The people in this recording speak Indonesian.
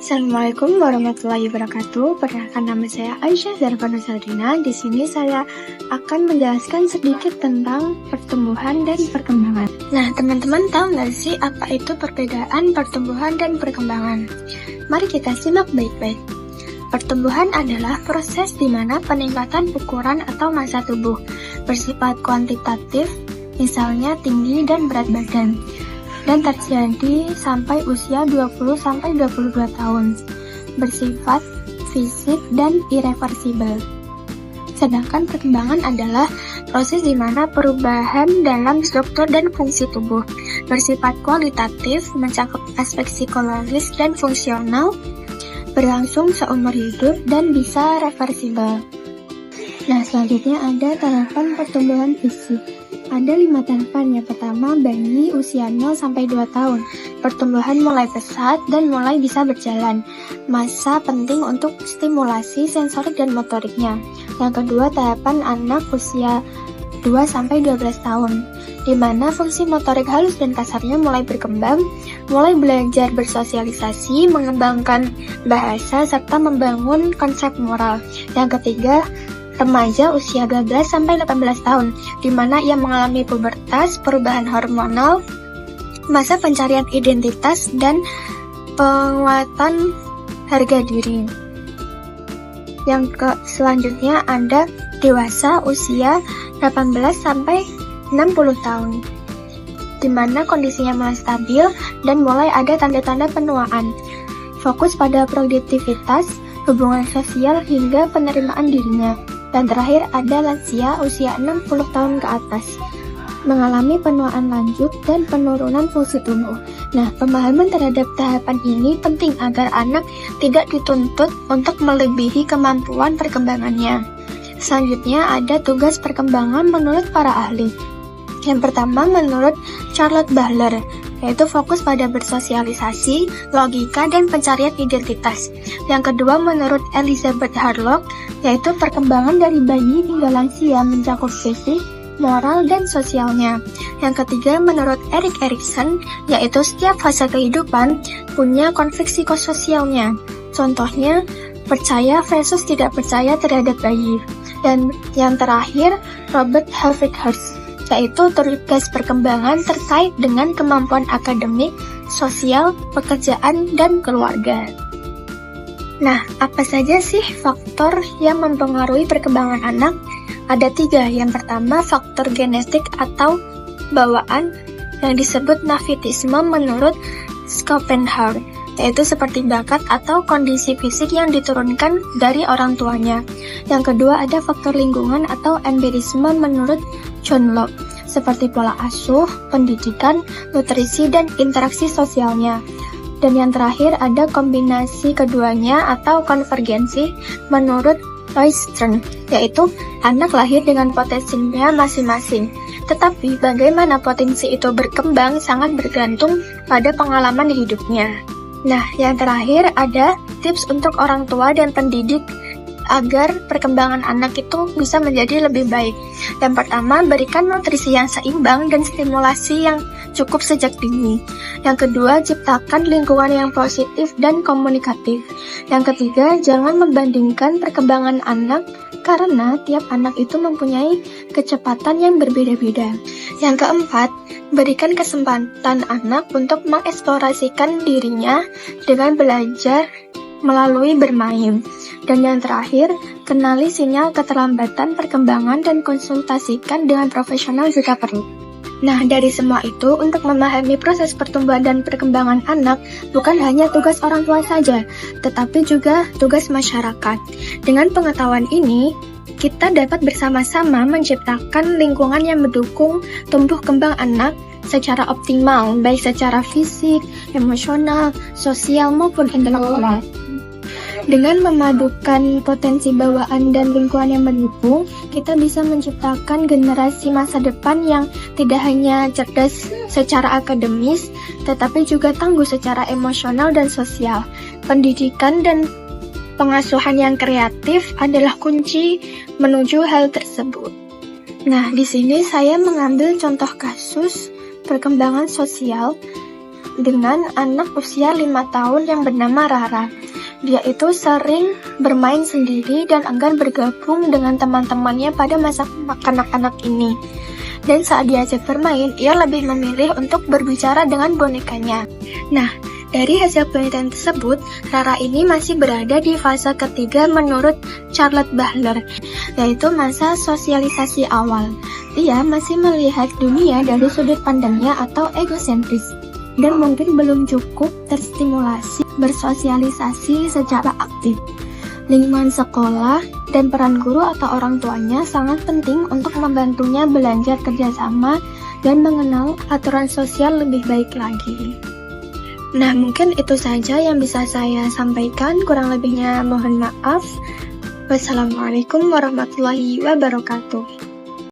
Assalamualaikum warahmatullahi wabarakatuh. Perkenalkan, nama saya Aisyah Zarfana Saldina. Di sini saya akan menjelaskan sedikit tentang pertumbuhan dan perkembangan. Nah, teman-teman tahu nggak sih apa itu perbedaan pertumbuhan dan perkembangan? Mari kita simak baik-baik. Pertumbuhan adalah proses di mana peningkatan ukuran atau massa tubuh bersifat kuantitatif, misalnya tinggi dan berat badan, dan terjadi sampai usia 20-22 tahun, bersifat fisik dan irreversibel. Sedangkan perkembangan adalah proses di mana perubahan dalam struktur dan fungsi tubuh bersifat kualitatif, mencakup aspek psikologis dan fungsional, berlangsung seumur hidup dan bisa reversibel. Nah, selanjutnya ada tahapan pertumbuhan fisik. Ada 5 tahapan. Yang pertama, bayi usia 0-2 tahun. Pertumbuhan mulai pesat dan mulai bisa berjalan. Masa penting untuk stimulasi sensorik dan motoriknya. Yang kedua, tahapan anak usia 2-12 tahun, di mana fungsi motorik halus dan kasarnya mulai berkembang, mulai belajar bersosialisasi, mengembangkan bahasa, serta membangun konsep moral. Yang ketiga, remaja usia 12-18 tahun, di mana ia mengalami pubertas, perubahan hormonal, masa pencarian identitas, dan penguatan harga diri. Selanjutnya ada dewasa usia 18-60 tahun, di mana kondisinya mulai stabil dan mulai ada tanda-tanda penuaan. Fokus pada produktivitas, hubungan sosial, hingga penerimaan dirinya. Dan terakhir ada lansia usia 60 tahun ke atas, mengalami penuaan lanjut dan penurunan fungsi tubuh. Nah, pemahaman terhadap tahapan ini penting agar anak tidak dituntut untuk melebihi kemampuan perkembangannya. Selanjutnya ada tugas perkembangan menurut para ahli. Yang pertama, menurut Charlotte Bahler, yaitu fokus pada bersosialisasi, logika, dan pencarian identitas. Yang kedua, menurut Elizabeth Harlock, yaitu perkembangan dari bayi hingga lansia, mencakup fisik, moral, dan sosialnya. Yang ketiga, menurut Erik Erikson, yaitu setiap fase kehidupan punya konflik psikososialnya. Contohnya, percaya versus tidak percaya terhadap bayi. Dan yang terakhir, Robert Havikhurst, yaitu tugas perkembangan terkait dengan kemampuan akademik, sosial, pekerjaan, dan keluarga. Nah, apa saja sih faktor yang mempengaruhi perkembangan anak? Ada 3. Yang pertama, faktor genetik atau bawaan yang disebut navitisme menurut Schopenhauer, yaitu seperti bakat atau kondisi fisik yang diturunkan dari orang tuanya. Yang kedua, ada faktor lingkungan atau empirisme menurut John Locke, seperti pola asuh, pendidikan, nutrisi, dan interaksi sosialnya. Dan yang terakhir ada kombinasi keduanya atau konvergensi menurut Roystrom, yaitu anak lahir dengan potensinya masing-masing. Tetapi bagaimana potensi itu berkembang sangat bergantung pada pengalaman hidupnya. Nah, yang terakhir ada tips untuk orang tua dan pendidik agar perkembangan anak itu bisa menjadi lebih baik. Yang pertama, berikan nutrisi yang seimbang dan stimulasi yang cukup sejak dini. Yang kedua, ciptakan lingkungan yang positif dan komunikatif. Yang ketiga, jangan membandingkan perkembangan anak karena tiap anak itu mempunyai kecepatan yang berbeda-beda. Yang keempat, berikan kesempatan anak untuk mengeksplorasikan dirinya dengan belajar melalui bermain. Dan yang terakhir, kenali sinyal keterlambatan perkembangan dan konsultasikan dengan profesional jika perlu. Nah, dari semua itu, untuk memahami proses pertumbuhan dan perkembangan anak bukan hanya tugas orang tua saja, tetapi juga tugas masyarakat. Dengan pengetahuan ini, kita dapat bersama-sama menciptakan lingkungan yang mendukung tumbuh kembang anak secara optimal, baik secara fisik, emosional, sosial, maupun intelektual. Dengan memadukan potensi bawaan dan lingkungan yang mendukung, kita bisa menciptakan generasi masa depan yang tidak hanya cerdas secara akademis, tetapi juga tangguh secara emosional dan sosial. Pendidikan dan pengasuhan yang kreatif adalah kunci menuju hal tersebut. Nah, di sini saya mengambil contoh kasus perkembangan sosial dengan anak usia 5 tahun yang bernama Rara. Dia itu sering bermain sendiri dan enggan bergabung dengan teman-temannya pada masa kanak-kanak ini. Dan saat diajak bermain, ia lebih memilih untuk berbicara dengan bonekanya. Nah, dari hasil penelitian tersebut, Rara ini masih berada di fase ketiga menurut Charlotte Bahler, yaitu masa sosialisasi awal. Ia masih melihat dunia dari sudut pandangnya atau egosentris, dan mungkin belum cukup terstimulasi bersosialisasi secara aktif. Lingkungan sekolah dan peran guru atau orang tuanya sangat penting untuk membantunya belajar kerjasama dan mengenal aturan sosial lebih baik lagi. Nah, mungkin itu saja yang bisa saya sampaikan. Kurang lebihnya mohon maaf. Wassalamualaikum warahmatullahi wabarakatuh.